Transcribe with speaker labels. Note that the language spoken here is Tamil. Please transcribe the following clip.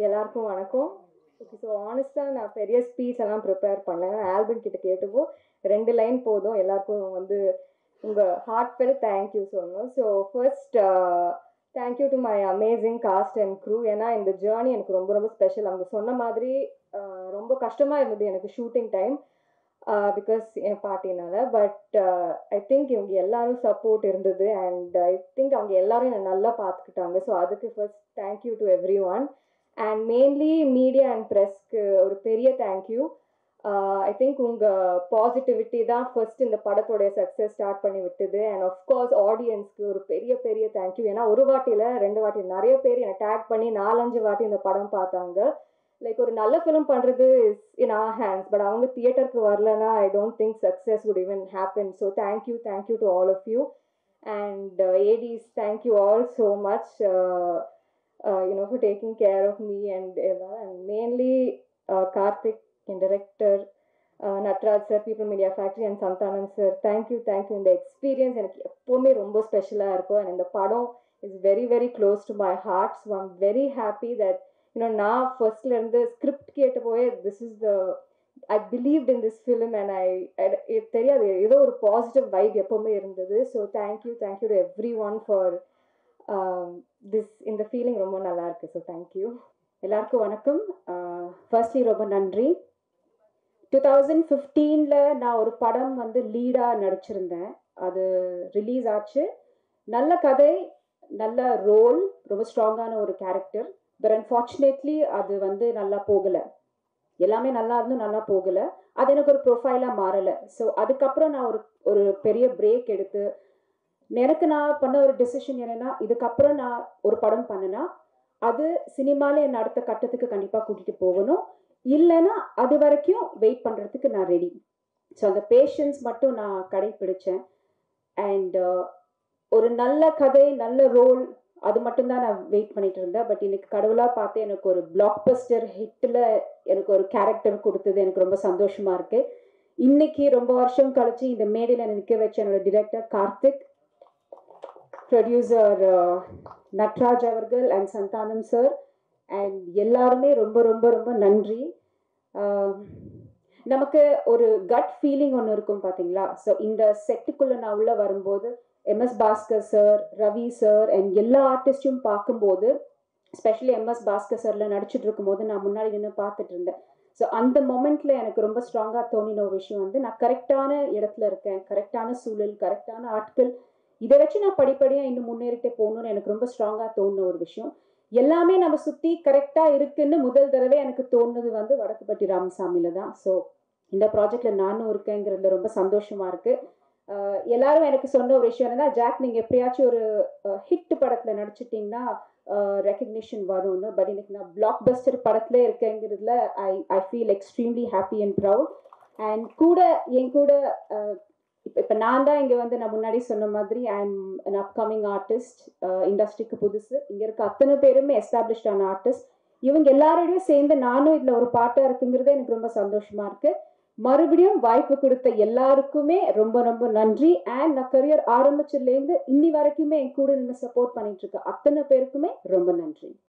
Speaker 1: எல்லாருக்கும் வணக்கம். ஓகே, ஸோ ஆனஸ்ட்டாக நான் பெரிய ஸ்பீச் எல்லாம் ப்ரிப்பேர் பண்ணேன். ஆல்பம் கிட்ட கேட்டப்போ 2 லைன் போதும் எல்லாருக்கும் வந்து உங்கள் ஹார்ட்ஃபெல் தேங்க்யூ சொல்லணும். So first thank you to my amazing cast and crew. ஏன்னா இந்த ஜேர்னி எனக்கு ரொம்ப ரொம்ப ஸ்பெஷல். அவங்க சொன்ன மாதிரி ரொம்ப கஷ்டமாக இருந்தது எனக்கு ஷூட்டிங் டைம் பிகாஸ் என் பாட்டினால. பட் ஐ திங்க் இவங்க எல்லாரும் சப்போர்ட் இருந்தது அண்ட் ஐ திங்க் அவங்க எல்லாரும் என்னை நல்லா பார்த்துக்கிட்டாங்க. ஸோ அதுக்கு first thank you to everyone. And mainly media and ப்ரெஸ்க்கு ஒரு பெரிய தேங்க்யூ. ஐ திங்க் உங்கள் பாசிட்டிவிட்டி தான் ஃபர்ஸ்ட் இந்த படத்தோடைய சக்ஸஸ் ஸ்டார்ட் பண்ணி விட்டது. அண்ட் ஆஃப்கோர்ஸ் ஆடியன்ஸ்க்கு ஒரு பெரிய பெரிய தேங்க்யூ. ஏன்னா ஒரு வாட்டியில் 2 வாட்டி நிறைய பேர் என்னை டேக் பண்ணி 4-5 வாட்டி இந்த படம் பார்த்தாங்க. லைக் ஒரு நல்ல ஃபிலிம் பண்ணுறது is in our hands. But அவங்க தியேட்டருக்கு வரலன்னா I don't think success would even happen. So thank you to all of you. And ஏடிஸ் thank you all so much for taking care of me and mainly Karthik and director, Natraj sir, People Media Factory and Santhanam sir. Thank you. இந்த experience எனக்கு எப்போவுமே ரொம்ப ஸ்பெஷலாக இருக்கும். and இந்த படம் is very very close to my heart. So I'm very happy that நான் ஃபர்ஸ்ட்லேருந்து ஸ்கிரிப்ட் கேட்ட போயே I believed in this film and தெரியாது ஏதோ ஒரு பாசிட்டிவ் வைப் எப்போவுமே இருந்தது. So thank you to every one for இந்த ஃபீலிங் ரொம்ப நல்லா இருக்கு. So thank you.
Speaker 2: எல்லாருக்கும் வணக்கம். ஃபர்ஸ்ட்லி ரொம்ப நன்றி. 2015 நான் ஒரு படம் வந்து லீடாக நடிச்சிருந்தேன். அது ரிலீஸ் ஆச்சு. நல்ல கதை, நல்ல ரோல், ரொம்ப ஸ்ட்ராங்கான ஒரு கேரக்டர். பட் அன்ஃபார்ச்சுனேட்லி அது வந்து நல்லா போகலை. எல்லாமே நல்லா இருந்தும் நல்லா போகலை. அது எனக்கு ஒரு ப்ரொஃபைலாக மாறலை. ஸோ அதுக்கப்புறம் நான் ஒரு பெரிய பிரேக் எடுத்து எனக்கு நான் பண்ண ஒரு டெசிஷன் என்னென்னா, இதுக்கப்புறம் நான் ஒரு படம் பண்ணினா அது சினிமாவில் என்னை அடுத்த கட்டத்துக்கு கண்டிப்பாக கூட்டிகிட்டு போகணும். இல்லைன்னா அது வரைக்கும் வெயிட் பண்ணுறதுக்கு நான் ரெடி. ஸோ அந்த பேஷன்ஸ் மட்டும் நான் கடைப்பிடிச்சேன். அண்ட் ஒரு நல்ல கதை, நல்ல ரோல், அது மட்டும்தான் நான் வெயிட் பண்ணிட்டு இருந்தேன். பட் இன்னைக்கு கடவுளாக பார்த்து எனக்கு ஒரு பிளாக் பஸ்டர் ஹிட்டில் எனக்கு ஒரு கேரக்டர் கொடுத்தது எனக்கு ரொம்ப சந்தோஷமாக இருக்குது. இன்னைக்கு ரொம்ப வருஷம் கழிச்சு இந்த மேடையில் நிற்க வச்ச என்னோட டிரெக்டர் கார்த்திக், ப்ரொடியூசர் நட்ராஜ் அவர்கள் அண்ட் சந்தானம் சார் அண்ட் எல்லாருமே ரொம்ப ரொம்ப ரொம்ப நன்றி. நமக்கு ஒரு கட் ஃபீலிங் ஒன்று இருக்கும் பார்த்தீங்களா? ஸோ இந்த செட்டுக்குள்ளே நான் உள்ளே வரும்போது MS Bhaskar sir, Ravi sir and எல்லா ஆர்டிஸ்ட்டும் பார்க்கும்போது, ஸ்பெஷலி எம்எஸ் பாஸ்கர் சாரில் நடிச்சிட்டு இருக்கும்போது நான் முன்னாடி நின்று பார்த்துட்டு இருந்தேன். ஸோ அந்த மொமெண்ட்டில் எனக்கு ரொம்ப ஸ்ட்ராங்காக தோணின ஒரு விஷயம் வந்து நான் கரெக்டான இடத்துல இருக்கேன், கரெக்டான சூழல், கரெக்டான ஆட்கள், இதை வச்சு நான் படிப்படியாக இன்னும் முன்னேறிட்டே போகணும்னு எனக்கு ரொம்ப ஸ்ட்ராங்காக தோணுன ஒரு விஷயம். எல்லாமே நம்ம சுற்றி கரெக்டாக இருக்குன்னு முதல் தடவை எனக்கு தோணுது வந்து வடக்குப்பட்டி ராமசாமியில் தான். ஸோ இந்த ப்ராஜெக்டில் நானும் இருக்கேங்கிறதுல ரொம்ப சந்தோஷமாக இருக்குது. எல்லாரும் எனக்கு சொன்ன ஒரு விஷயம் என்னன்னா, ஜாக் நீங்கள் எப்படியாச்சும் ஒரு ஹிட் படத்தில் நடிச்சிட்டிங்கன்னா ரெக்கக்னிஷன் வரும்னு. பட் இன்னைக்கு நான் பிளாக் பஸ்டர் படத்துல இருக்கேங்கிறதுல I feel extremely happy and proud. And என் கூட இப்போ நான் தான் இங்கே வந்து நான் முன்னாடி சொன்ன மாதிரி I am an upcoming artist. இண்டஸ்ட்ரிக்கு புதுசு. இங்கே இருக்க அத்தனை பேருமே எஸ்டாப்ளிஷ்டான ஆர்டிஸ்ட். இவங்க எல்லாரோடையும் சேர்ந்து நானும் இதில் ஒரு பாட்டாக இருக்குங்கிறது எனக்கு ரொம்ப சந்தோஷமாக இருக்குது. மறுபடியும் வாய்ப்பு கொடுத்த எல்லாருக்குமே ரொம்ப ரொம்ப நன்றி. அண்ட் நான் கரியர் ஆரம்பிச்சதுலேருந்து இன்னி வரைக்குமே என் கூட நின்று சப்போர்ட் பண்ணிட்டு இருக்க அத்தனை பேருக்குமே ரொம்ப நன்றி.